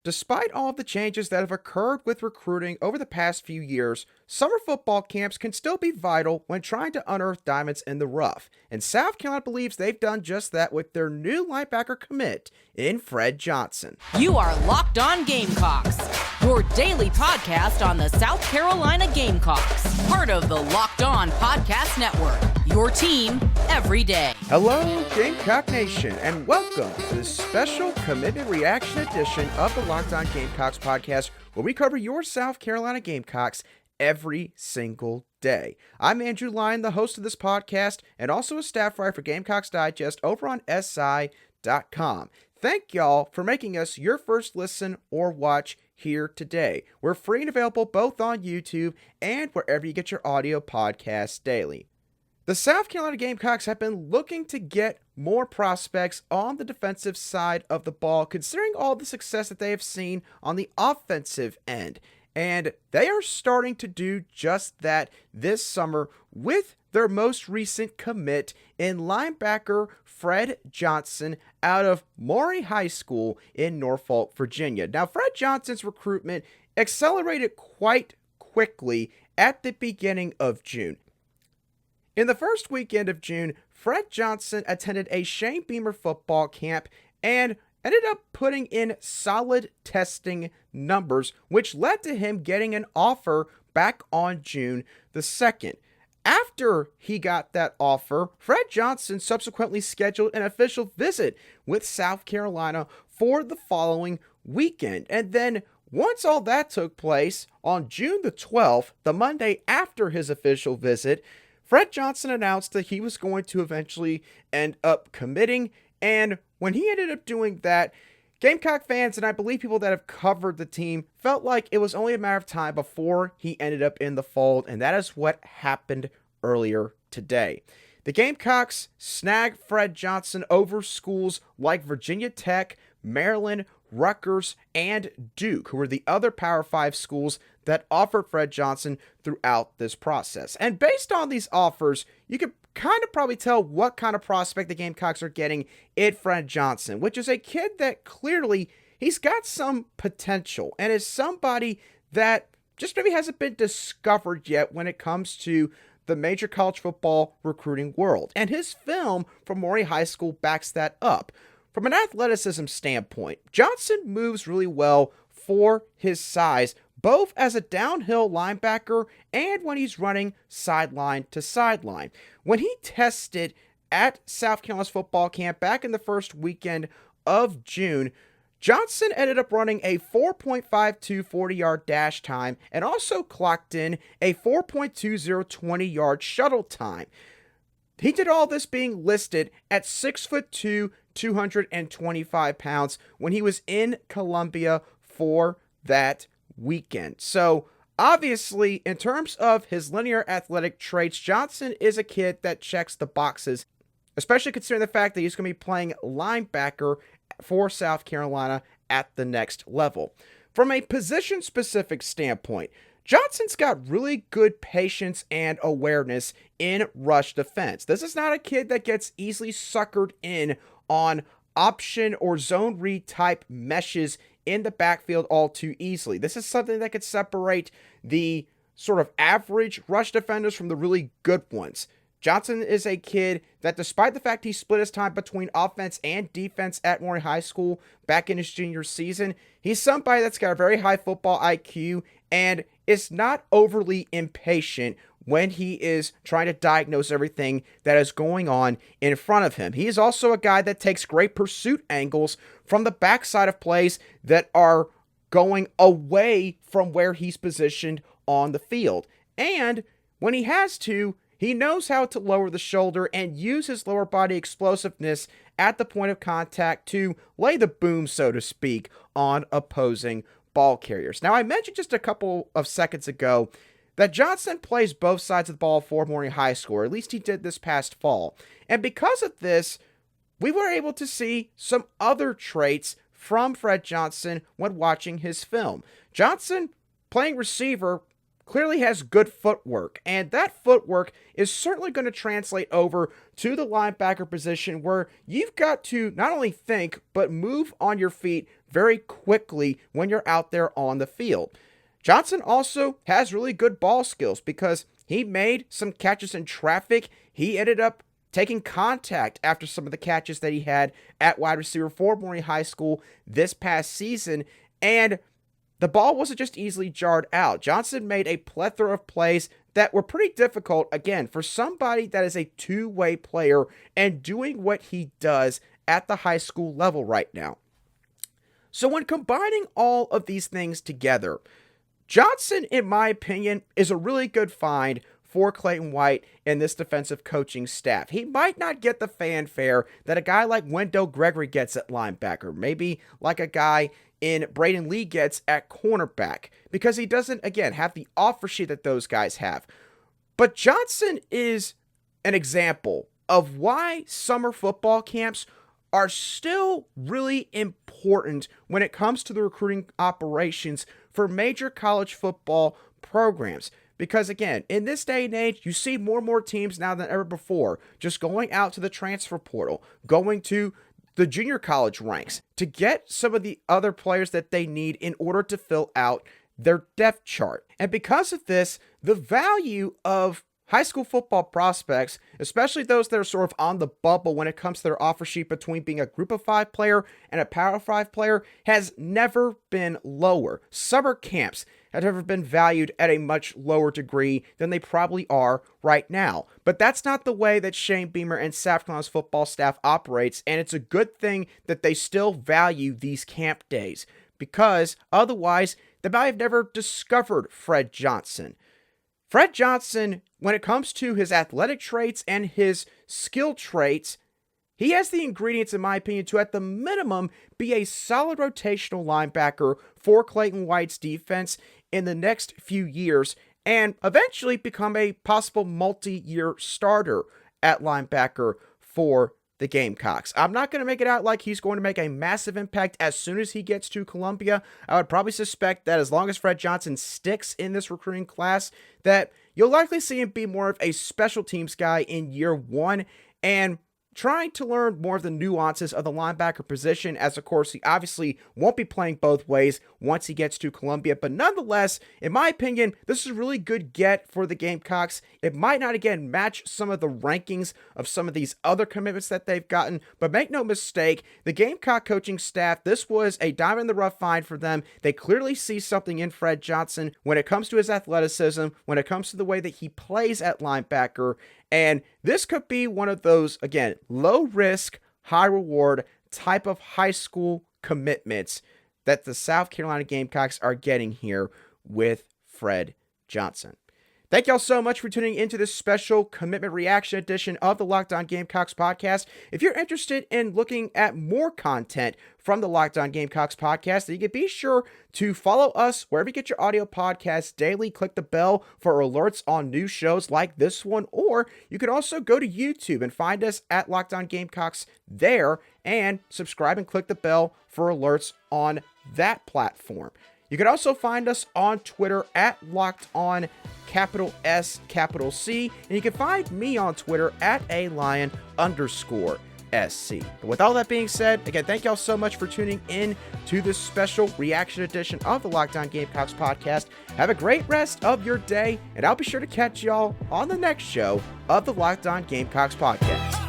Despite all of the changes that have occurred with recruiting over the past few years, summer football camps can still be vital when trying to unearth diamonds in the rough, and South Carolina believes they've done just that with their new linebacker commit in Fred Johnson. You are Locked On Gamecocks, your daily podcast on the South Carolina Gamecocks, part of the Locked On Podcast Network, your team every day. Hello, Gamecock Nation, and welcome to this special commitment reaction edition of the Locked On Gamecocks podcast, where we cover your South Carolina Gamecocks every single day. I'm Andrew Lyon, the host of this podcast, and also a staff writer for Gamecocks Digest over on SI.com. Thank y'all for making us your first listen or watch here today. We're free and available both on YouTube and wherever you get your audio podcasts daily. The South Carolina Gamecocks have been looking to get more prospects on the defensive side of the ball, considering all the success that they have seen on the offensive end. And they are starting to do just that this summer with their most recent commit in linebacker Fred Johnson out of Maury High School in Norfolk, Virginia. Now, Fred Johnson's recruitment accelerated quite quickly at the beginning of June. In the first weekend of June, Fred Johnson attended a Shane Beamer football camp and ended up putting in solid testing numbers, which led to him getting an offer back on June the 2nd. After he got that offer, Fred Johnson subsequently scheduled an official visit with South Carolina for the following weekend. And then once all that took place, on June the 12th, the Monday after his official visit, Fred Johnson announced that he was going to eventually end up committing, and when he ended up doing that, Gamecock fans, and I believe people that have covered the team, felt like it was only a matter of time before he ended up in the fold, and that is what happened earlier today. The Gamecocks snagged Fred Johnson over schools like Virginia Tech, Maryland, Rutgers, and Duke, who were the other Power 5 schools that offered Fred Johnson throughout this process. And based on these offers, you could kind of probably tell what kind of prospect the Gamecocks are getting in Fred Johnson, which is a kid that clearly he's got some potential and is somebody that just maybe hasn't been discovered yet when it comes to the major college football recruiting world. And his film from Maury High School backs that up. From an athleticism standpoint, Johnson moves really well for his size, both as a downhill linebacker and when he's running sideline to sideline. When he tested at South Carolina's football camp back in the first weekend of June, Johnson ended up running a 4.52 40-yard dash time and also clocked in a 4.20 20-yard shuttle time. He did all this being listed at 6'2", 225 pounds when he was in Columbia for that weekend. So obviously, in terms of his linear athletic traits, Johnson is a kid that checks the boxes, especially considering the fact that he's going to be playing linebacker for South Carolina at the next level. From a position-specific standpoint, Johnson's got really good patience and awareness in rush defense. This is not a kid that gets easily suckered in on option or zone read type meshes in the backfield all too easily. This is something that could separate the sort of average rush defenders from the really good ones. Johnson is a kid that, despite the fact he split his time between offense and defense at Maury High School back in his junior season, he's somebody that's got a very high football IQ and is not overly impatient when he is trying to diagnose everything that is going on in front of him. He is also a guy that takes great pursuit angles from the backside of plays that are going away from where he's positioned on the field. And when he has to, he knows how to lower the shoulder and use his lower body explosiveness at the point of contact to lay the boom, so to speak, on opposing ball carriers. Now, I mentioned just a couple of seconds ago that Johnson plays both sides of the ball for Maury High School, or at least he did this past fall. And because of this, we were able to see some other traits from Fred Johnson when watching his film. Johnson, playing receiver, clearly has good footwork, and that footwork is certainly going to translate over to the linebacker position, where you've got to not only think, but move on your feet very quickly when you're out there on the field. Johnson also has really good ball skills because he made some catches in traffic. He ended up taking contact after some of the catches that he had at wide receiver for Maury High School this past season, and the ball wasn't just easily jarred out. Johnson made a plethora of plays that were pretty difficult, again, for somebody that is a two-way player and doing what he does at the high school level right now. So when combining all of these things together, Johnson, in my opinion, is a really good find for Clayton White and this defensive coaching staff. He might not get the fanfare that a guy like Wendell Gregory gets at linebacker, maybe like a guy in Braden Lee gets at cornerback, because he doesn't, again, have the offer sheet that those guys have. But Johnson is an example of why summer football camps are still really important when it comes to the recruiting operations for major college football programs. Because again, in this day and age, you see more and more teams now than ever before just going out to the transfer portal, going to the junior college ranks to get some of the other players that they need in order to fill out their depth chart. And because of this, the value of high school football prospects, especially those that are sort of on the bubble when it comes to their offer sheet between being a group of 5 player and a power 5 player, has never been lower. Summer camps have never been valued at a much lower degree than they probably are right now. But that's not the way that Shane Beamer and South Carolina's football staff operates, and it's a good thing that they still value these camp days, because otherwise they might have never discovered Fred Johnson. Fred Johnson, when it comes to his athletic traits and his skill traits, he has the ingredients, in my opinion, to at the minimum be a solid rotational linebacker for Clayton White's defense in the next few years and eventually become a possible multi-year starter at linebacker for the Gamecocks. I'm not going to make it out like he's going to make a massive impact as soon as he gets to Columbia. I would probably suspect that as long as Fred Johnson sticks in this recruiting class, that you'll likely see him be more of a special teams guy in year one and trying to learn more of the nuances of the linebacker position, as of course he obviously won't be playing both ways once he gets to Columbia. But nonetheless, in my opinion, this is a really good get for the Gamecocks. It might not, again, match some of the rankings of some of these other commitments that they've gotten, but make no mistake, the Gamecock coaching staff, this was a diamond in the rough find for them. They clearly see something in Fred Johnson when it comes to his athleticism, when it comes to the way that he plays at linebacker. And this could be one of those, again, low risk, high reward type of high school commitments that the South Carolina Gamecocks are getting here with Fred Johnson. Thank y'all so much for tuning into this special commitment reaction edition of the Locked On Gamecocks podcast. If you're interested in looking at more content from the Locked On Gamecocks podcast, then you can be sure to follow us wherever you get your audio podcasts daily. Click the bell for alerts on new shows like this one, or you can also go to YouTube and find us at Locked On Gamecocks there and subscribe and click the bell for alerts on that platform. You can also find us on Twitter at Locked On S_C, and you can find me on Twitter at @ALion_SC. But with all that being said, again, thank y'all so much for tuning in to this special reaction edition of the Locked On Gamecocks podcast. Have a great rest of your day, and I'll be sure to catch y'all on the next show of the Locked On Gamecocks podcast.